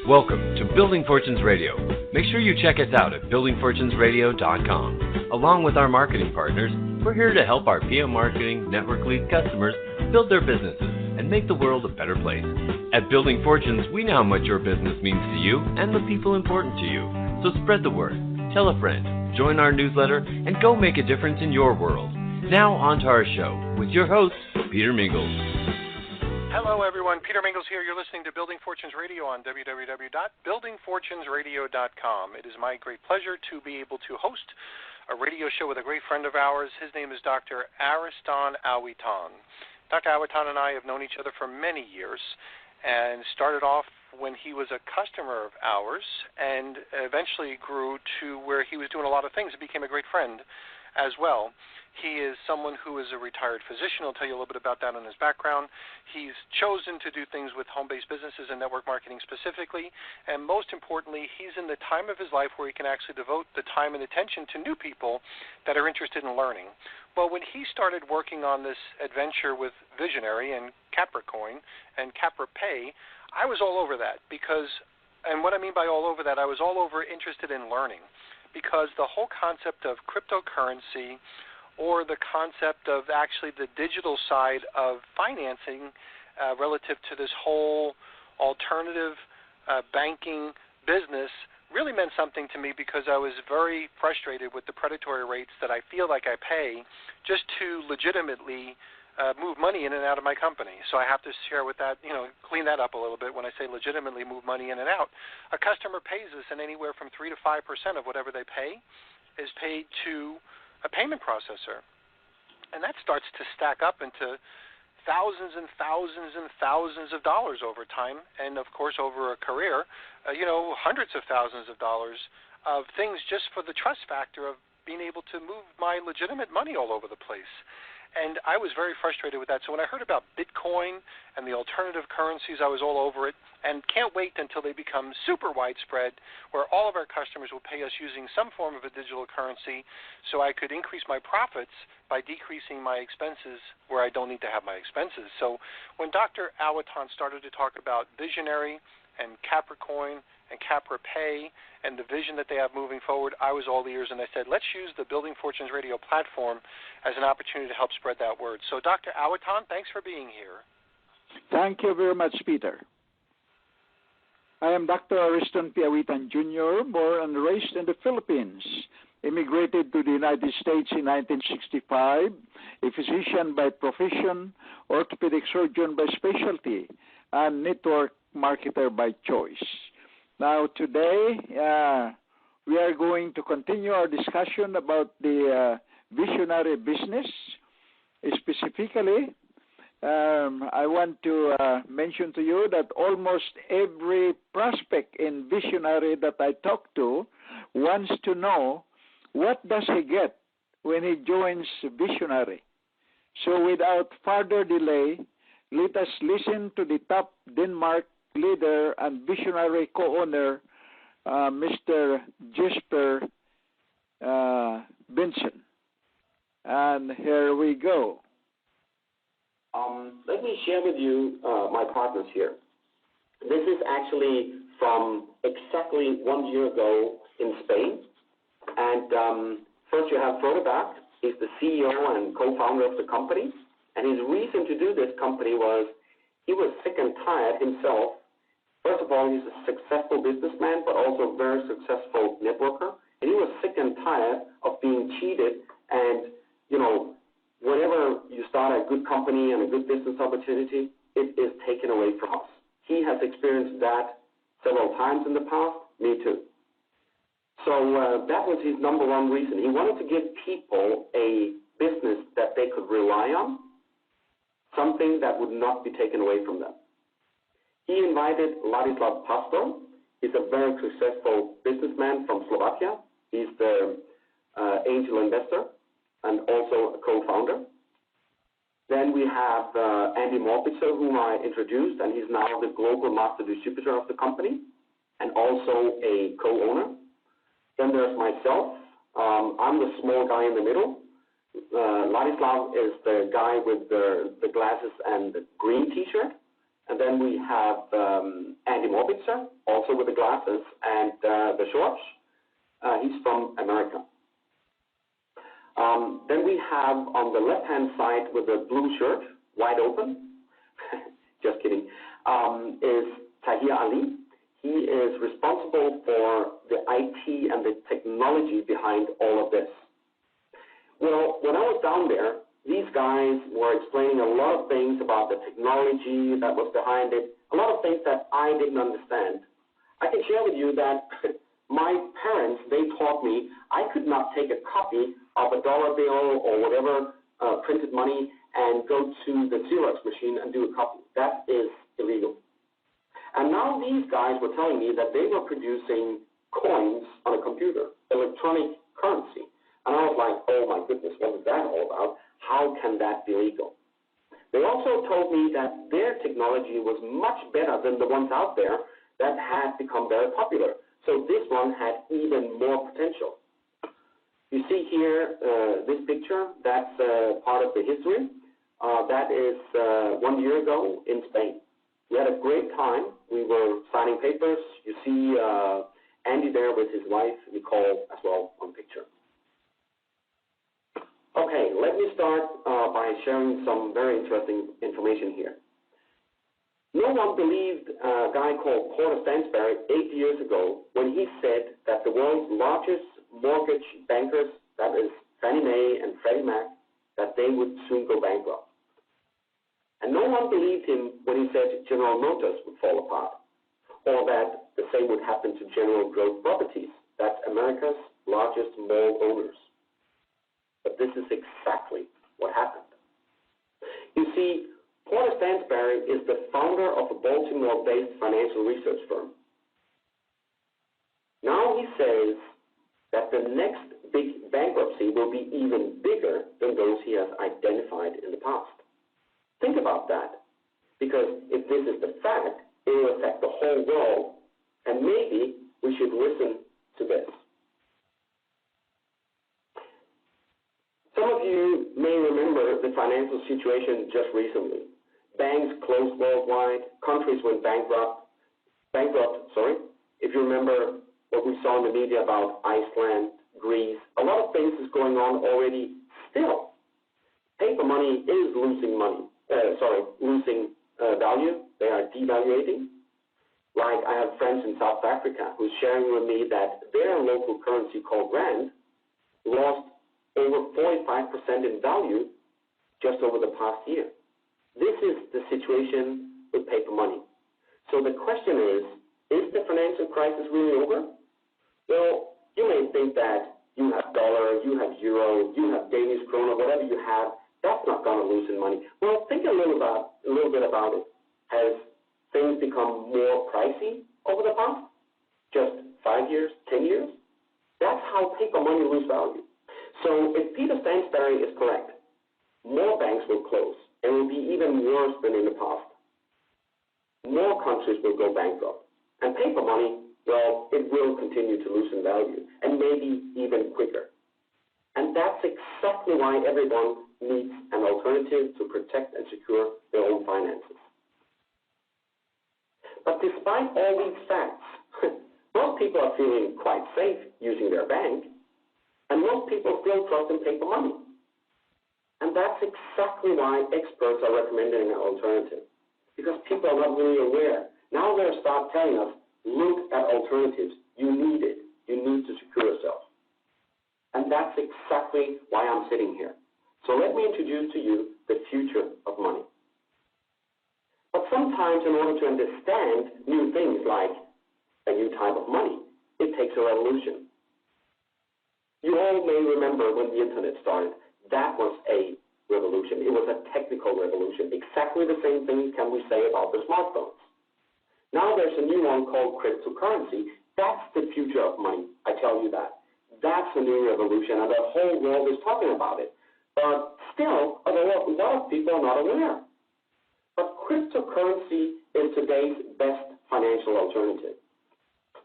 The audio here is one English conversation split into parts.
Welcome to Building Fortunes Radio. Make sure you check us out at buildingfortunesradio.com. Along with our marketing partners, we're here to help our PM Marketing Network Lead customers build their businesses and make the world a better place. At Building Fortunes, we know how much your business means to you and the people important to you. So spread the word, tell a friend, join our newsletter, and go make a difference in your world. Now on to our show with your host, Peter Mingles. Hello, everyone. Peter Mingles here. You're listening to Building Fortunes Radio on www.buildingfortunesradio.com. It is my great pleasure to be able to host a radio show with a great friend of ours. His name is Dr. Ariston Awitan. Dr. Awitan and I have known each other for many years and started off when he was a customer of ours and eventually grew to where he was doing a lot of things and became a great friend as well. He is someone who is a retired physician. I'll tell you a little bit about that on his background. He's chosen to do things with home-based businesses and network marketing specifically, and most importantly, he's in the time of his life where he can actually devote the time and attention to new people that are interested in learning. Well, when he started working on this adventure with Vizionary and Capricoin and Capripay, I was all over that because, and what I mean by all over that, I was all over interested in learning because the whole concept of cryptocurrency or the concept of actually the digital side of financing relative to this whole alternative banking business really meant something to me because I was very frustrated with the predatory rates that I feel like I pay just to legitimately move money in and out of my company. So I have to share with that, clean that up a little bit when I say legitimately move money in and out. A customer pays us, and anywhere from 3 to 5% of whatever they pay is paid to a payment processor. And that starts to stack up into thousands and thousands and thousands of dollars over time, and of course over a career, hundreds of thousands of dollars of things just for the trust factor of being able to move my legitimate money all over the place. And I was very frustrated with that. So when I heard about Bitcoin and the alternative currencies, I was all over it and can't wait until they become super widespread where all of our customers will pay us using some form of a digital currency so I could increase my profits by decreasing my expenses where I don't need to have my expenses. So when Dr. Awitan started to talk about Vizionary and Capricoin and Capripay and the vision that they have moving forward, I was all ears, and I said, let's use the Building Fortunes Radio platform as an opportunity to help spread that word. So, Dr. Awitan, thanks for being here. Thank you very much, Peter. I am Dr. Ariston Awitan Jr., born and raised in the Philippines, immigrated to the United States in 1965, a physician by profession, orthopedic surgeon by specialty, and network marketer by choice. Now, today, we are going to continue our discussion about the visionary business. Specifically, I want to mention to you that almost every prospect in visionary that I talk to wants to know what does he get when he joins visionary. So without further delay, let us listen to the top Denmark leader and visionary co-owner, Mr. Jesper Benson. And here we go. Let me share with you my partners here. This is actually from exactly 1 year ago in Spain. And first you have Frodeback. He's the CEO and co-founder of the company. And his reason to do this company was he was sick and tired himself. First of all, he's a successful businessman, but also a very successful networker. And he was sick and tired of being cheated. And, whenever you start a good company and a good business opportunity, it is taken away from us. He has experienced that several times in the past. Me too. So that was his number one reason. He wanted to give people a business that they could rely on, something that would not be taken away from them. He invited Ladislav Pastor. He's a very successful businessman from Slovakia. He's the angel investor and also a co-founder. Then we have Andy Morbitzer, whom I introduced, and he's now the global master distributor of the company and also a co-owner. Then there's myself. I'm the small guy in the middle. Ladislav is the guy with the glasses and the green T-shirt. And then we have Andy Morbitzer, also with the glasses and the shorts. He's from America. Then we have on the left-hand side with the blue shirt, wide open, just kidding, is Tahir Ali. He is responsible for the IT and the technology behind all of this. Well, when I was down there, these guys were explaining a lot of things about the technology that was behind it, a lot of things that I didn't understand. I can share with you that my parents, they taught me I could not take a copy of a dollar bill or whatever printed money and go to the Xerox machine and do a copy. That is illegal. And now these guys were telling me that they were producing coins on a computer, electronic currency. And I was like, oh my goodness, what is that all about? How can that be legal? They also told me that their technology was much better than the ones out there that had become very popular. So this one had even more potential. You see here this picture, that's part of the history. That is 1 year ago in Spain. We had a great time. We were signing papers. You see Andy there with his wife, Nicole, as well on the picture. Okay, let me start by sharing some very interesting information here. No one believed a guy called Porter Stansberry 8 years ago when he said that the world's largest mortgage bankers, that is Fannie Mae and Freddie Mac, that they would soon go bankrupt. And no one believed him when he said General Motors would fall apart, or that the same would happen to General Growth Properties, that's America's largest mall owners. But this is exactly what happened. You see, Porter Stansberry is the founder of a Baltimore-based financial research firm. Now he says that the next big bankruptcy will be even bigger than those he has identified in the past. Think about that, because if this is the fact, it will affect the whole world, and maybe we should listen to this. Some of you may remember the financial situation just recently. Banks closed worldwide, countries went bankrupt. If you remember what we saw in the media about Iceland, Greece, a lot of things is going on already still. Paper money is losing value. They are devaluating. Like I have friends in South Africa who's sharing with me that their local currency called rand lost over 45% in value just over the past year. This is the situation with paper money. So the question is the financial crisis really over? Well, you may think that you have dollar, you have euro, you have Danish krona, whatever you have, that's not going to loosen money. Well, think a little bit about it. Has things become more pricey over the past? Just 5 years, 10 years? That's how paper money loses value. So if Peter Stansberry is correct, more banks will close and will be even worse than in the past. More countries will go bankrupt. And paper money, well, it will continue to loosen value, and maybe even quicker. And that's exactly why everyone needs an alternative to protect and secure their own finances. But despite all these facts, most people are feeling quite safe using their bank, and most people still trust in paper money. And that's exactly why experts are recommending an alternative, because people are not really aware. Now they'll start telling us, look at alternatives. You need it. You need to secure yourself. And that's exactly why I'm sitting here. So let me introduce to you the future of money. But sometimes in order to understand new things like a new type of money, it takes a revolution. You all may remember when the internet started. That was a revolution. It was a technical revolution. Exactly the same thing can we say about the smartphones. Now there's a new one called cryptocurrency. That's the future of money, I tell you that. That's a new revolution, and the whole world is talking about it. But still, a lot of people are not aware. But cryptocurrency is today's best financial alternative.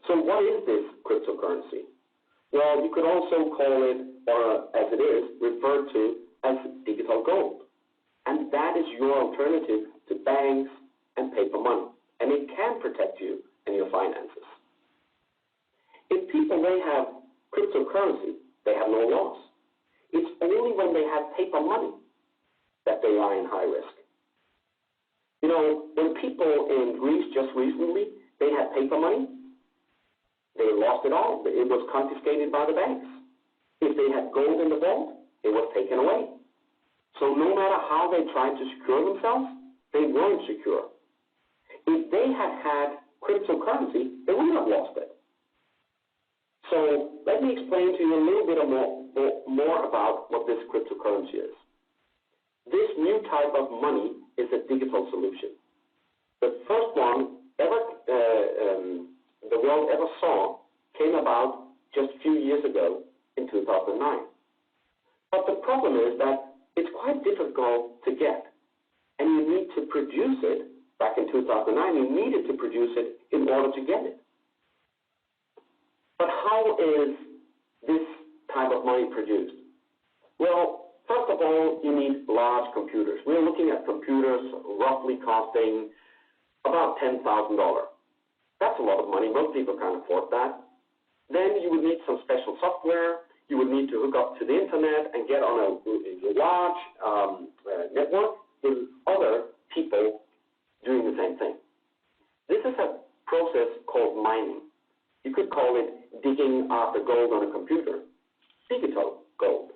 So what is this cryptocurrency? Well, you could also call it, or as it is, referred to as digital gold. And that is your alternative to banks, and paper money, and it can protect you and your finances. If people may have cryptocurrency, they have no loss. It's only when they have paper money that they are in high risk. You know, when people in Greece just recently, they had paper money, they lost it all. It was confiscated by the banks. If they had gold in the vault, it was taken away. So no matter how they tried to secure themselves, they weren't secure. If they had had cryptocurrency, they wouldn't have lost it. So let me explain to you a little bit more about what this cryptocurrency is. This new type of money is a digital solution. The first one the world ever saw came about just a few years ago in 2009. But the problem is that it's quite difficult to get, and you need to produce it. Back in 2009, you needed to produce it in order to get it. But how is this type of money produced? Well, first of all, you need large computers. We're looking at computers roughly costing about $10,000. That's a lot of money. Most people can't afford that. Then you would need some special software. You would need to hook up to the internet and get on a large network with other people doing the same thing. This is a process called mining. You could call it digging after gold on a computer, digital gold.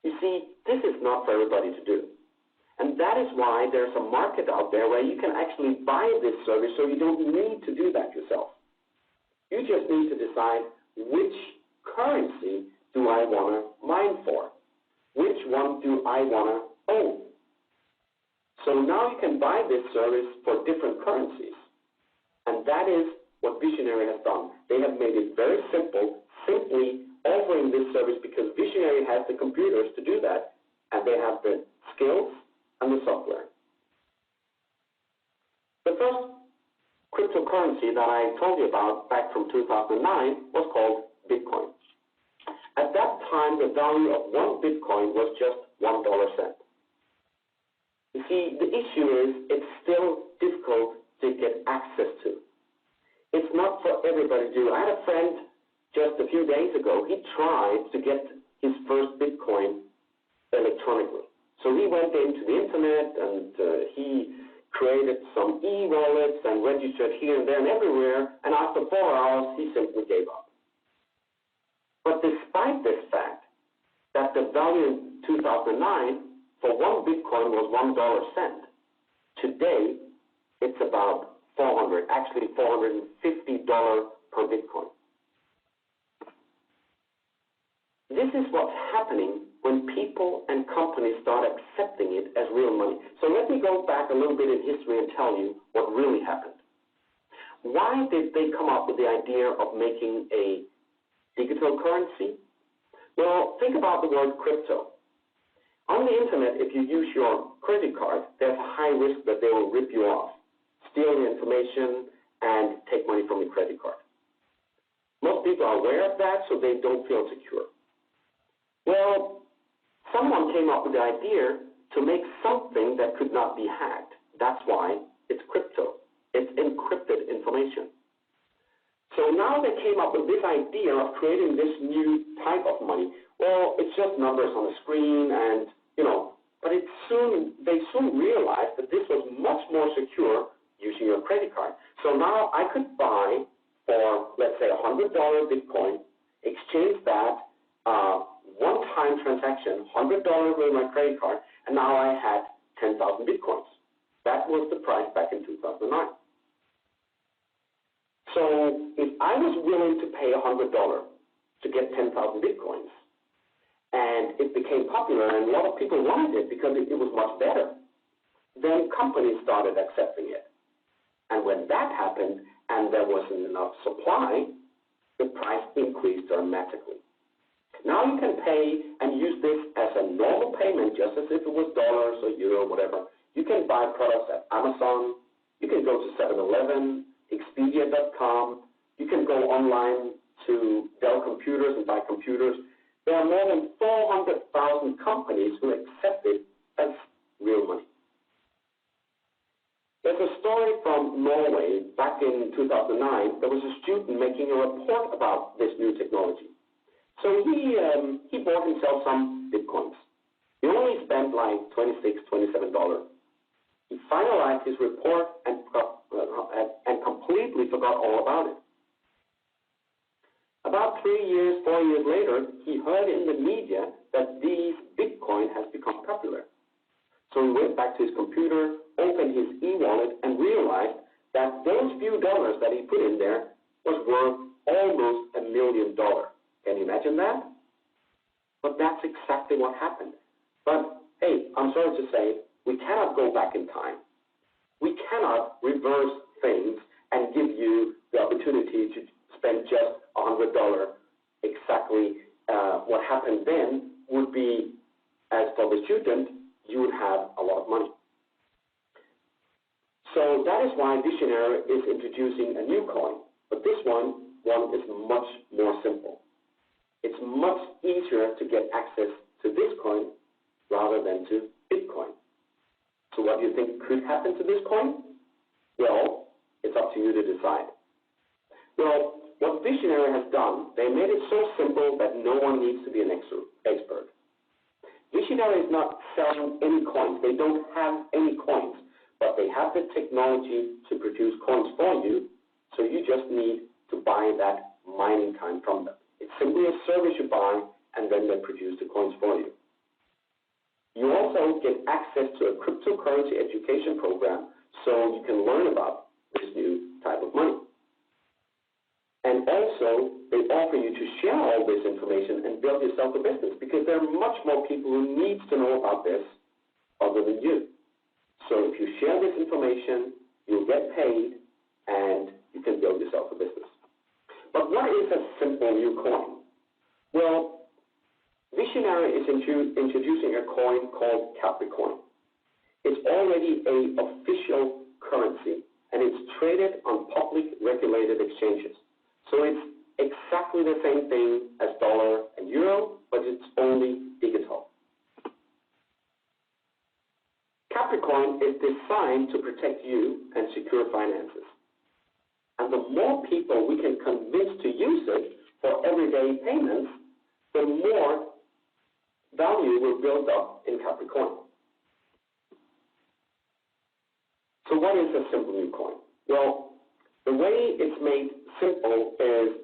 You see, this is not for everybody to do. And that is why there's a market out there where you can actually buy this service so you don't need to do that yourself. You just need to decide which currency do I want to mine for? Which one do I want to own? So now you can buy this service for different currencies. And that is what Vizionary has done. They have made it very simple, simply offering this service because Vizionary has the computers to do that, and they have the skills and the software. The first cryptocurrency that I told you about back from 2009 was called Bitcoin. At that time, the value of one Bitcoin was just $1. You see, the issue is it's still difficult to get access to. It's not for everybody to do. I had a friend just a few days ago. He tried to get his first Bitcoin electronically. So he went into the internet and he created some e-wallets and registered here and there and everywhere, and after 4 hours, he simply gave up. But despite this fact that the value in 2009 for one Bitcoin was $1, today it's about $450 per Bitcoin. This is what's happening when people and companies start accepting it as real money. So let me go back a little bit in history and tell you what really happened. Why did they come up with the idea of making a digital currency? Well, think about the word crypto. On the internet, if you use your credit card, there's a high risk that they will rip you off, steal your information, and take money from your credit card. Most people are aware of that, so they don't feel secure. Well, someone came up with the idea to make something that could not be hacked. That's why it's crypto. It's encrypted information. So now they came up with this idea of creating this new type of money. Well, it's just numbers on the screen and, but they soon realized that this was much more secure using your credit card. So now I could buy for, let's say, $100 Bitcoin, exchange that, one-time transaction, $100 with my credit card, and now I had 10,000 Bitcoins. That was the price back in 2009. So if I was willing to pay $100 to get 10,000 Bitcoins, and it became popular, and a lot of people wanted it because it was much better, then companies started accepting it. And when that happened, and there wasn't enough supply, the price increased dramatically. Now you can pay and use this as a normal payment, just as if it was dollars or euro or whatever. You can buy products at Amazon. You can go to 7-Eleven, Expedia.com. You can go online to Dell Computers and buy computers. There are more than 400,000 companies who accept it as real money. There's a story from Norway back in 2009. There was a student making a report about this new technology. So he bought himself some Bitcoins. He only spent like $26, $27. He finalized his report and completely forgot all about it. About 3 years, 4 years later, he heard in the media that these Bitcoin has become popular. So he went back to his computer, opened his e-wallet, and realized that those few dollars that he put in there was worth almost $1 million. Can you imagine that? But that's exactly what happened. But, hey, I'm sorry to say, we cannot go back in time. We cannot reverse things and give you the opportunity to spend just $100. Exactly what happened then would be, as for the student, you would have a lot of money. So that is why Vizionary is introducing a new coin. But this one is much more simple. It's much easier to get access to this coin rather than to Bitcoin. So what do you think could happen to this coin? Well, it's up to you to decide. Well, what Vizionary has done, they made it so simple that no one needs to be an expert. Vizionary is not selling any coins. They don't have any coins, but they have the technology to produce coins for you, so you just need to buy that mining time from them. It's simply a service you buy, and then they produce the coins for you. You also get access to a cryptocurrency education program, so you can learn about this new type of money. And also, they offer you to share all this information and build yourself a business, because there are much more people who need to know about this other than you. So if you share this information, you'll get paid, and you can build yourself a business. But what is a simple new coin? Well, Vizionary is introducing a coin called Capricoin. It's already an official currency, and it's traded on public regulated exchanges. So it's exactly the same thing as dollar and euro, but it's only digital. Capricoin is designed to protect you and secure finances. And the more people we can convince to use it for everyday payments, the more value will build up in Capricoin. So what is a simple new coin? Well, the way it's made simple is,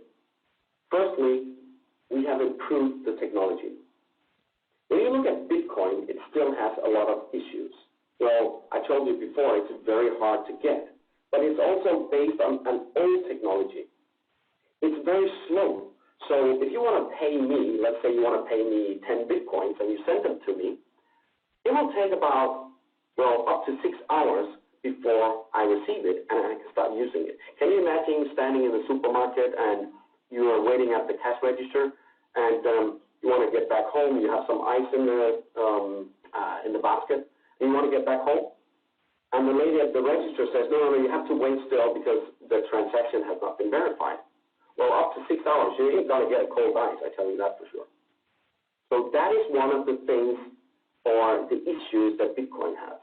firstly, we have improved the technology. When you look at Bitcoin, it still has a lot of issues. Well, I told you before, it's very hard to get, but it's also based on an old technology. It's very slow. So if you want to pay me, let's say you want to pay me 10 Bitcoins and you send them to me, it will take about, up to 6 hours before I receive it and I can start using it. Can you imagine standing in the supermarket and you are waiting at the cash register and you want to get back home, you have some ice in the basket, and you want to get back home? And the lady at the register says, no, you have to wait still because the transaction has not been verified. Well, up to 6 hours, you ain't going to get a cold ice, I tell you that for sure. So that is one of the things or the issues that Bitcoin has.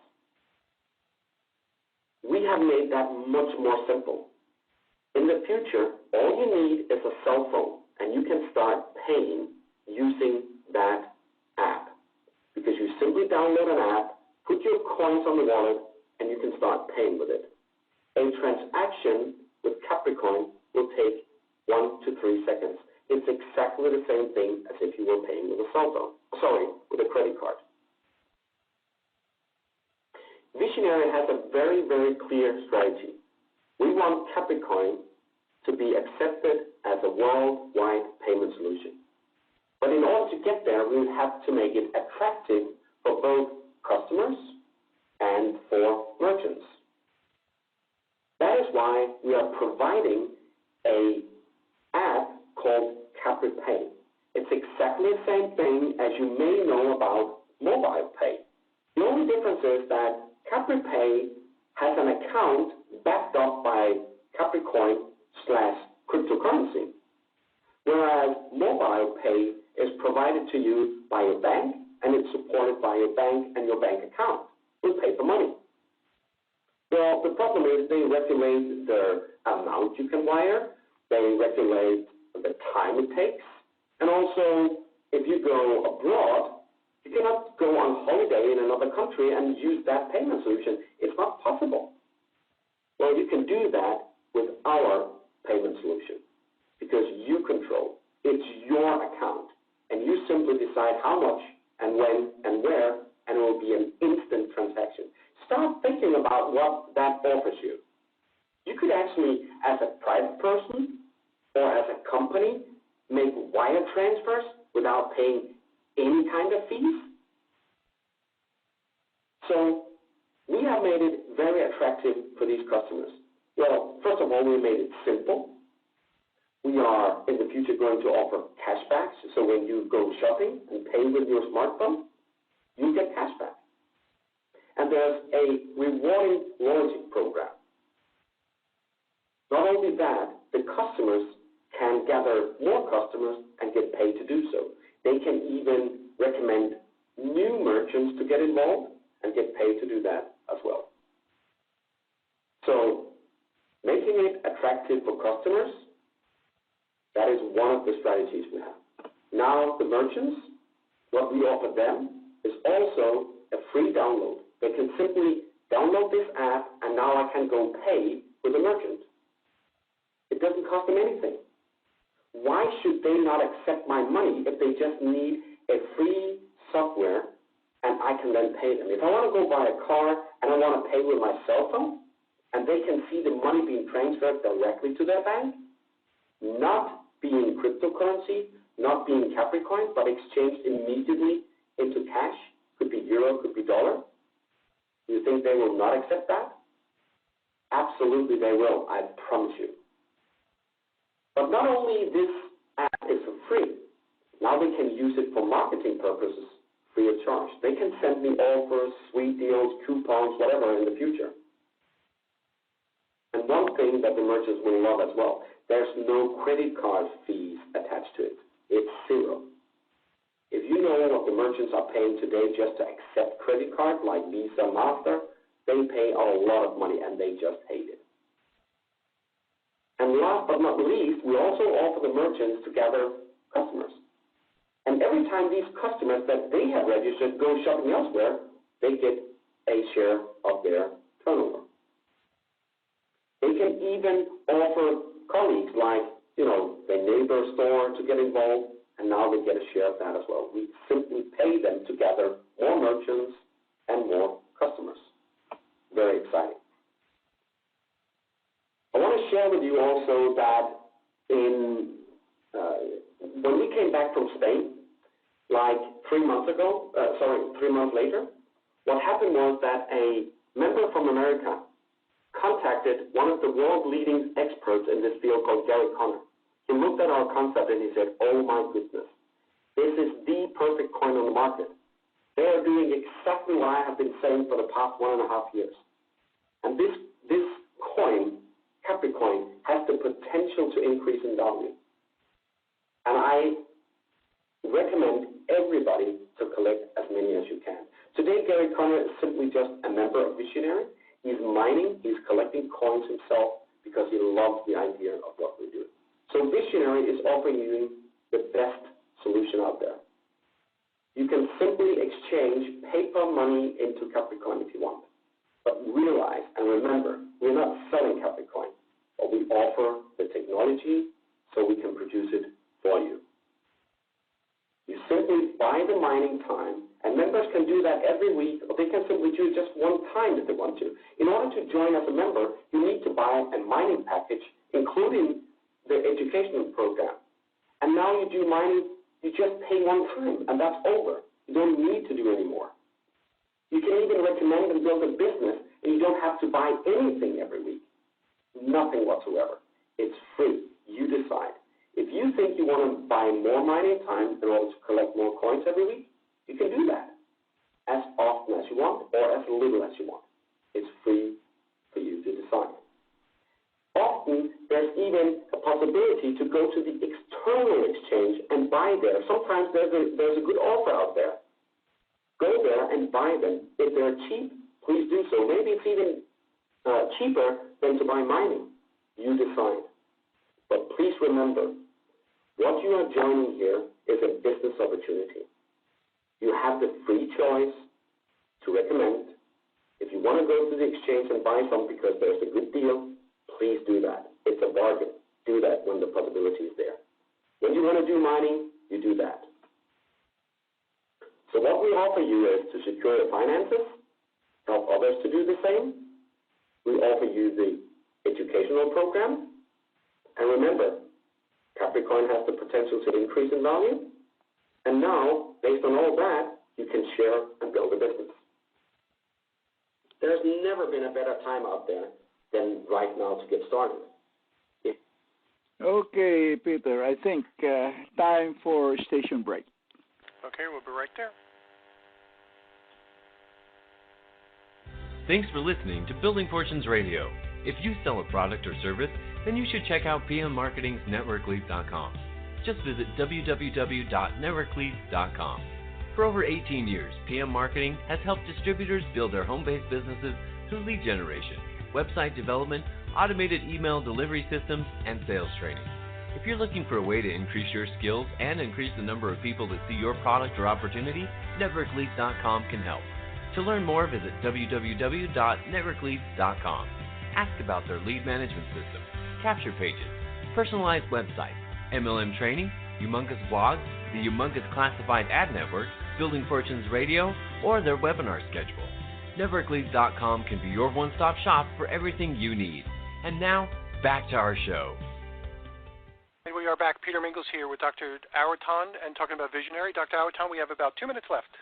We have made that much more simple. In the future, all you need is a cell phone, and you can start paying using that app. Because you simply download an app, put your coins on the wallet, and you can start paying with it. A transaction with Capricoin will take 1 to 3 seconds. It's exactly the same thing as if you were paying with a cell phone. With a credit card. Vizionary has a very, very clear strategy. We want Capricoin to be accepted as a worldwide payment solution. But in order to get there, we have to make it attractive for both customers and for merchants. That is why we are providing an app called CapriPay. It's exactly the same thing as you may know about mobile pay. The only difference is that CapriPay has an account backed up by Capricoin/cryptocurrency, whereas mobile pay is provided to you by your bank, and it's supported by your bank, and your bank account will pay for money. Well, the problem is they regulate the amount you can wire, they regulate the time it takes, and also if you go abroad, you cannot go on holiday in another country and use that payment solution. It's not possible. Well, you can do that with our payment solution because you control. It's your account, and you simply decide how much and when and where, and it will be an instant transaction. Start thinking about what that offers you. You could actually, as a private person or as a company, make wire transfers without paying any kind of fees. So we have made it very attractive for these customers. Well, first of all, we made it simple. We are, in the future, going to offer cashbacks. So when you go shopping and pay with your smartphone, you get cashback. And there's a rewarding loyalty program. Not only that, the customers can gather more customers and get paid to do so. They can even recommend new merchants to get involved and get paid to do that as well. So making it attractive for customers, that is one of the strategies we have. Now the merchants, what we offer them is also a free download. They can simply download this app, and now I can go pay with a merchant. It doesn't cost them anything. Why should they not accept my money if they just need a free software and I can then pay them? If I want to go buy a car and I want to pay with my cell phone, and they can see the money being transferred directly to their bank, not being cryptocurrency, not being Capricoin, but exchanged immediately into cash, could be euro, could be dollar, you think they will not accept that? Absolutely they will, I promise you. But not only this app is for free, now they can use it for marketing purposes free of charge. They can send me offers, sweet deals, coupons, whatever in the future. And one thing that the merchants will love as well, there's no credit card fees attached to it. It's zero. If you know what the merchants are paying today just to accept credit cards like Visa, Master, they pay a lot of money and they just hate it. And last but not least, we also offer the merchants to gather customers. And every time these customers that they have registered go shopping elsewhere, they get a share of their turnover. They can even offer colleagues like, their neighbor store to get involved, and now they get a share of that as well. We simply pay them to gather more merchants and more customers. Very exciting. I want to share with you also that when we came back from Spain, like 3 months later, what happened was that a member from America contacted one of the world-leading experts in this field called Gary Conner. He looked at our concept and he said, oh my goodness, this is the perfect coin on the market. They are doing exactly what I have been saying for the past 1.5 years. And this coin, Capricoin, has the potential to increase in value. And I recommend everybody to collect as many as you can. Today, Gary Conner is simply just a member of Vizionary. He's mining, he's collecting coins himself because he loves the idea of what we're doing. So Vizionary is offering you the best solution out there. You can simply exchange paper money into Capricoin if you want. But realize and remember, we're not selling Capricoin, but we offer the technology so we can produce it for you. You simply buy the mining time, and members can do that every week, or they can simply do it just one time if they want to. In order to join as a member, you need to buy a mining package, including the educational program. And now you do mining, you just pay one time, and that's over. You don't need to do any more. You can even recommend and build a business, and you don't have to buy anything every week. Nothing whatsoever. It's free. You decide. If you think you want to buy more mining time in order to collect more coins every week, you can do that as often as you want or as little as you want. It's free for you to decide. Often, there's even a possibility to go to the external exchange and buy there. Sometimes there's a good offer out there. Go there and buy them. If they're cheap, please do so. Maybe it's even cheaper than to buy mining. You decide. But please remember, what you are joining here is a business opportunity. You have the free choice to recommend. If you want to go to the exchange and buy some because there's a good deal, please do that. It's a bargain. Do that when the possibility is there. When you want to do mining, you do that. So what we offer you is to secure your finances, help others to do the same. We offer you the educational program. And remember, Capricoin has the potential to increase in value. And now, based on all that, you can share and build a business. There's never been a better time out there than right now to get started. Okay, Peter, I think time for station break. Okay, we'll be right there. Thanks for listening to Building Fortunes Radio. If you sell a product or service, then you should check out PM Marketing's NetworkLeads.com. Just visit www.networkleads.com. For over 18 years, PM Marketing has helped distributors build their home-based businesses through lead generation, website development, automated email delivery systems, and sales training. If you're looking for a way to increase your skills and increase the number of people that see your product or opportunity, NetworkLeads.com can help. To learn more, visit www.networkleads.com. Ask about their lead management system, capture pages, personalized website, MLM training, humongous blogs, the humongous classified ad network, Building Fortunes Radio, or their webinar schedule. NetworkLeads.com can be your one-stop shop for everything you need. And now, back to our show. And we are back. Peter Mingles here with Dr. Awitan and talking about Visionary. Dr. Awitan, we have about 2 minutes left.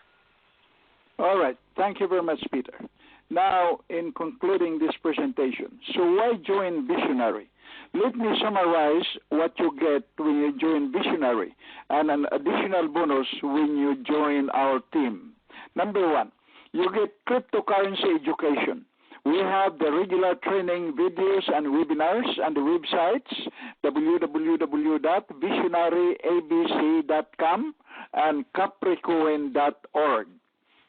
All right. Thank you very much, Peter. Now, in concluding this presentation, so why join Visionary? Let me summarize what you get when you join Visionary and an additional bonus when you join our team. Number one, you get cryptocurrency education. We have the regular training videos and webinars and the websites, www.visionaryabc.com and capricoin.org.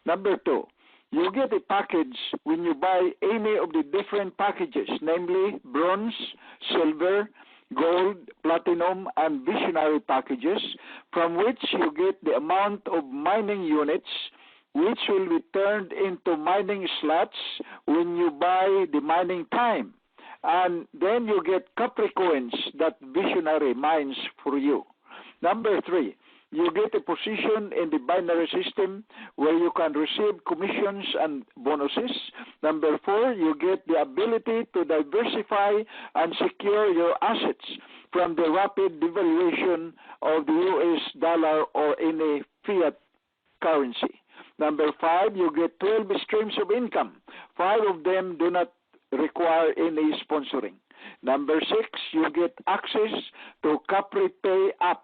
Number two, you get a package when you buy any of the different packages, namely bronze, silver, gold, platinum, and visionary packages, from which you get the amount of mining units which will be turned into mining slots when you buy the mining time. And then you get Capricoins that Visionary mines for you. Number three, you get a position in the binary system where you can receive commissions and bonuses. Number four, you get the ability to diversify and secure your assets from the rapid devaluation of the US dollar or any fiat currency. Number five, you get 12 streams of income. 5 of them do not require any sponsoring. Number six, you get access to CapriPay app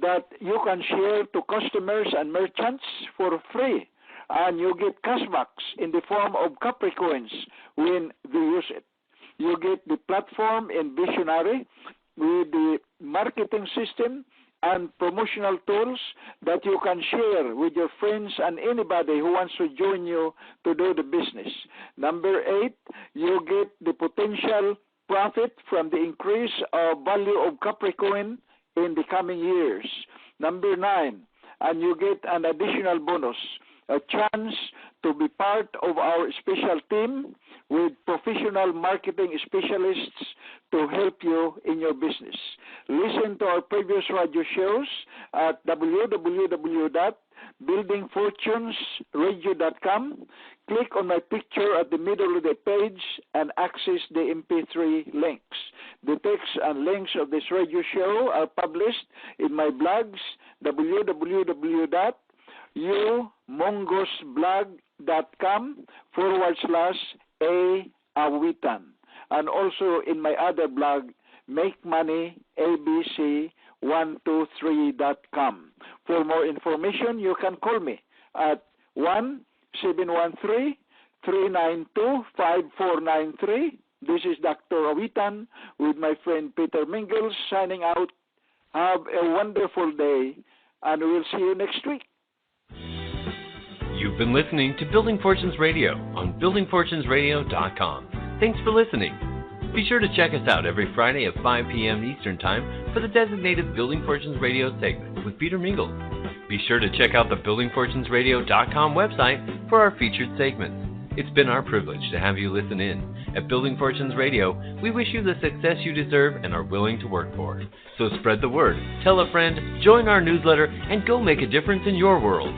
that you can share to customers and merchants for free. And you get cashbacks in the form of Capricoins when they use it. You get the platform in Visionary with the marketing system and promotional tools that you can share with your friends and anybody who wants to join you to do the business. Number eight, you get the potential profit from the increase of value of Capricoin in the coming years. Number nine, and you get an additional bonus, a chance to be part of our special team with professional marketing specialists to help you in your business. Listen to our previous radio shows at www.buildingfortunesradio.com. Click on my picture at the middle of the page and access the MP3 links. The text and links of this radio show are published in my blogs, www.umongosblog.com/A Awitan, and also in my other blog, MakeMoneyABC123.com. For more information, you can call me at 1-713-392-5493. This is Dr. Awitan with my friend Peter Mingles signing out. Have a wonderful day, and we'll see you next week. You've been listening to Building Fortunes Radio on BuildingFortunesRadio.com. Thanks for listening. Be sure to check us out every Friday at 5 p.m. Eastern Time for the designated Building Fortunes Radio segment with Peter Mingle. Be sure to check out the BuildingFortunesRadio.com website for our featured segments. It's been our privilege to have you listen in. At Building Fortunes Radio, we wish you the success you deserve and are willing to work for. So spread the word, tell a friend, join our newsletter, and go make a difference in your world.